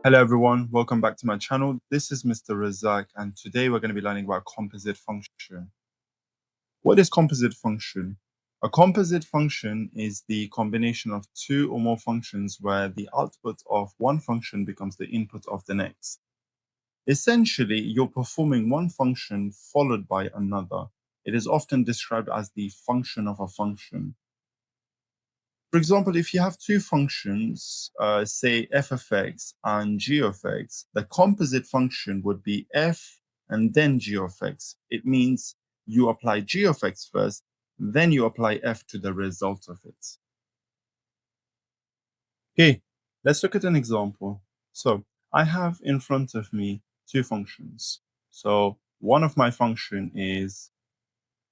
Hello everyone, welcome back to my channel. This is Mr. Razak, and today we're going to be learning about composite function. What is composite function? A composite function is the combination of two or more functions where the output of one function becomes the input of the next. Essentially, you're performing one function followed by another. It is often described as the function of a function. For example, if you have two functions, say f of x and g of x, the composite function would be f and then g of x. It means you apply g of x first, then you apply f to the result of it. Okay, let's look at an example. So I have in front of me two functions. So one of my function is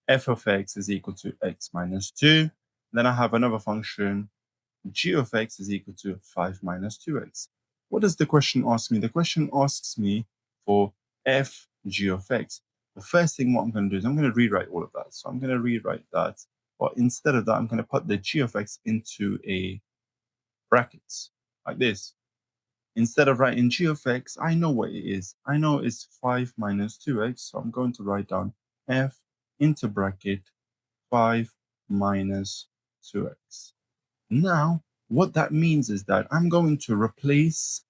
f of x is equal to x minus 2. Then I have another function g of x is equal to 5 minus 2x. What does the question ask me? The question asks me for f g of x. The first thing what I'm going to do is I'm going to rewrite all of that. So I'm going to rewrite that, but instead of that, I'm going to put the g of x into a brackets like this. Instead of writing g of x, I know what it is. I know it's 5 minus 2x, so I'm going to write down f into bracket 5 minus 2x. Now, what that means is that I'm going to replace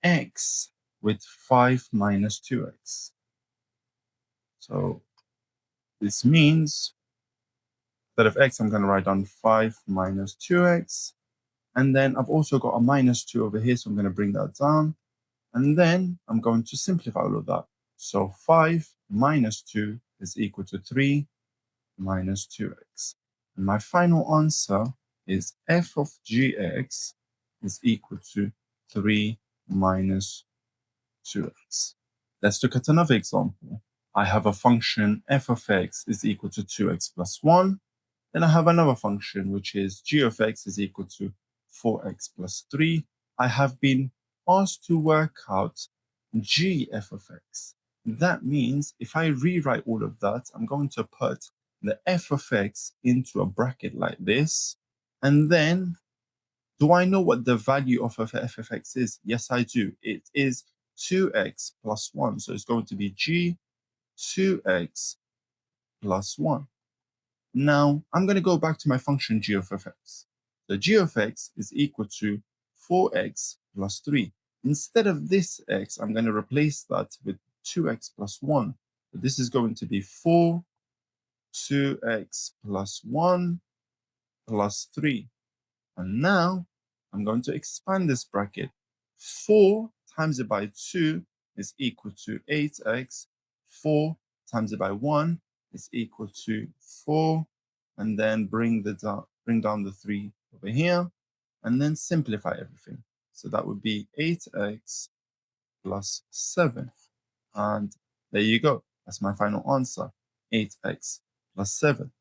x with 5 minus 2x. So this means that of x, I'm going to write down 5 minus 2x. And then I've also got a minus 2 over here, so I'm going to bring that down. And then I'm going to simplify all of that. So 5 minus 2 is equal to 3 minus 2x. And my final answer is f of gx is equal to 3 minus 2x. Let's look at another example. I have a function f of x is equal to 2x plus 1. Then I have another function which is g of x is equal to 4x plus 3. I have been asked to work out g f of x. That means if I rewrite all of that, I'm going to put the f of x into a bracket like this. And then, do I know what the value of f of x is? Yes, I do. It is 2x plus 1. So it's going to be g 2x plus 1. Now, I'm going to go back to my function g of x. So g of x is equal to 4x plus 3. Instead of this x, I'm going to replace that with 2x plus 1. So this is going to be 4 2x plus 1 plus 3. And now I'm going to expand this bracket. 4 times it by 2 is equal to 8x. 4 times it by 1 is equal to 4. And then bring down the 3 over here. And then simplify everything. So that would be 8x plus 7. And there you go. That's my final answer. 8x plus 7.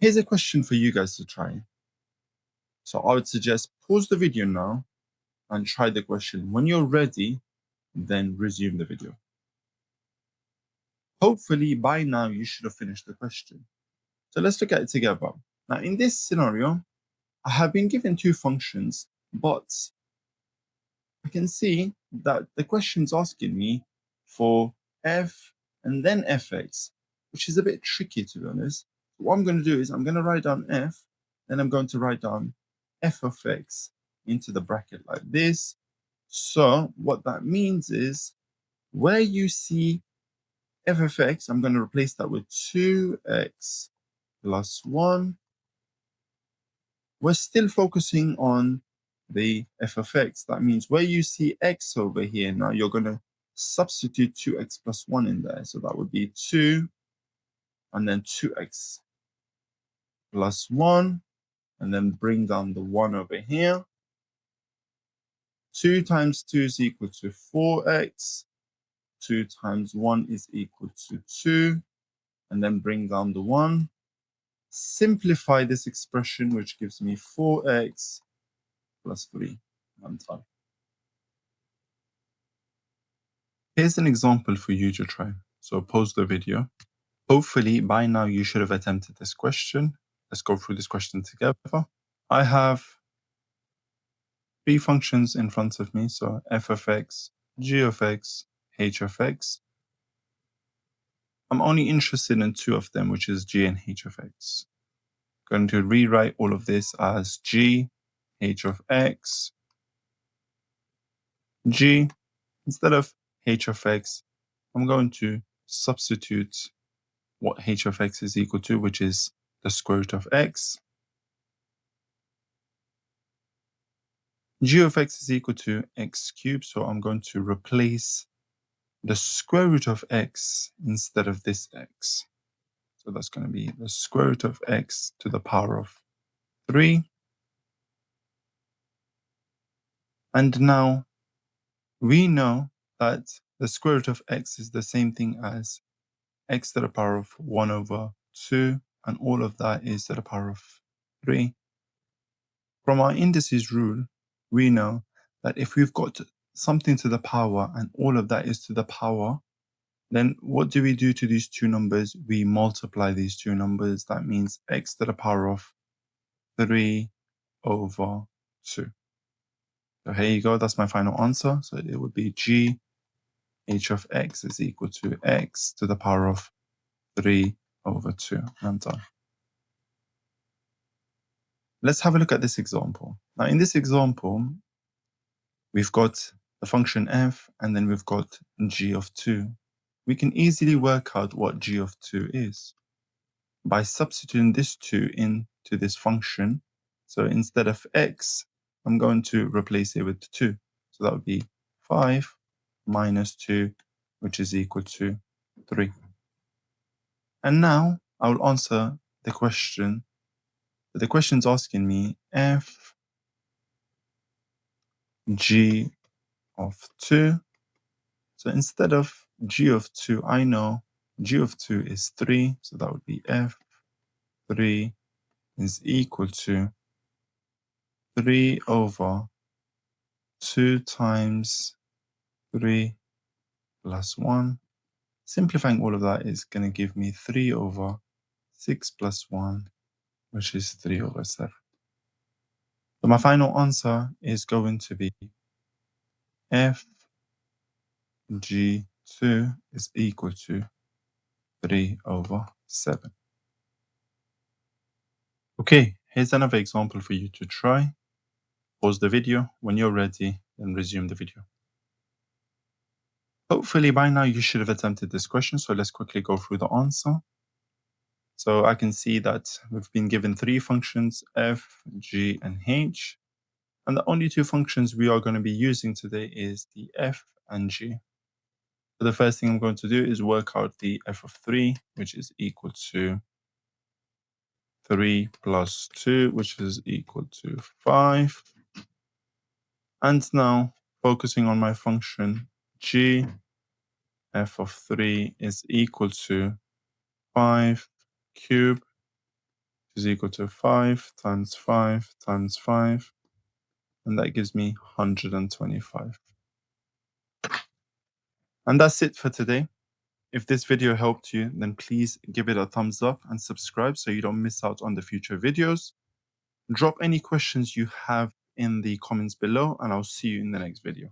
Here's a question for you guys to try. So I would suggest pause the video now and try the question. When you're ready, then resume the video. Hopefully by now you should have finished the question. So let's look at it together. Now in this scenario, I have been given two functions, but I can see that the question's asking me for f and then fx, which is a bit tricky to be honest. What I'm going to do is I'm going to write down f, then I'm going to write down f of x into the bracket like this. So what that means is where you see f of x, I'm going to replace that with 2x plus 1. We're still focusing on the f of x. That means where you see x over here, now you're going to substitute 2x plus 1 in there. So that would be 2 and then 2x plus 1, and then bring down the 1 over here. 2 times 2 is equal to 4x. 2 times 1 is equal to 2, and then bring down the 1. Simplify this expression, which gives me 4x plus 3. I'm done. Here's an example for you to try. So pause the video. Hopefully by now you should have attempted this question. Let's go through this question together. I have three functions in front of me, so f of x, g of x, h of x. I'm only interested in two of them, which is g and h of x. I'm going to rewrite all of this as g, h of x, g. Instead of h of x, I'm going to substitute what h of x is equal to, which is the square root of x. G of x is equal to x cubed, so I'm going to replace the square root of x instead of this x. So that's going to be the square root of x to the power of 3. And now we know that the square root of x is the same thing as x to the power of 1 over 2, and all of that is to the power of 3. From our indices rule, we know that if we've got something to the power and all of that is to the power, then what do we do to these two numbers? We multiply these two numbers. That means x to the power of 3 over 2. So here you go. That's my final answer. So it would be g h of x is equal to x to the power of 3 over 2. I'm done. Let's have a look at this example. Now, in this example, we've got the function f, and then we've got g of 2. We can easily work out what g of 2 is by substituting this 2 into this function. So instead of x, I'm going to replace it with 2. So that would be 5 minus 2, which is equal to 3. And now I will answer the question. The question's asking me f g of 2. So instead of g of 2, I know g of 2 is 3. So that would be f 3 is equal to 3 over 2 times 3 plus 1. Simplifying all of that is going to give me 3 over 6 plus 1, which is 3 over 7. So my final answer is going to be f g2 is equal to 3 over 7. Okay, here's another example for you to try. Pause the video. When you're ready, then resume the video. Hopefully by now you should have attempted this question, so let's quickly go through the answer. So I can see that we've been given three functions, f, g, and h. And the only two functions we are going to be using today is the f and g. So the first thing I'm going to do is work out the f of 3, which is equal to 3 plus 2, which is equal to 5. And now, focusing on my function g, f of 3 is equal to 5 cubed, which is equal to 5 times 5 times 5. And that gives me 125. And that's it for today. If this video helped you, then please give it a thumbs up and subscribe so you don't miss out on the future videos. Drop any questions you have in the comments below, and I'll see you in the next video.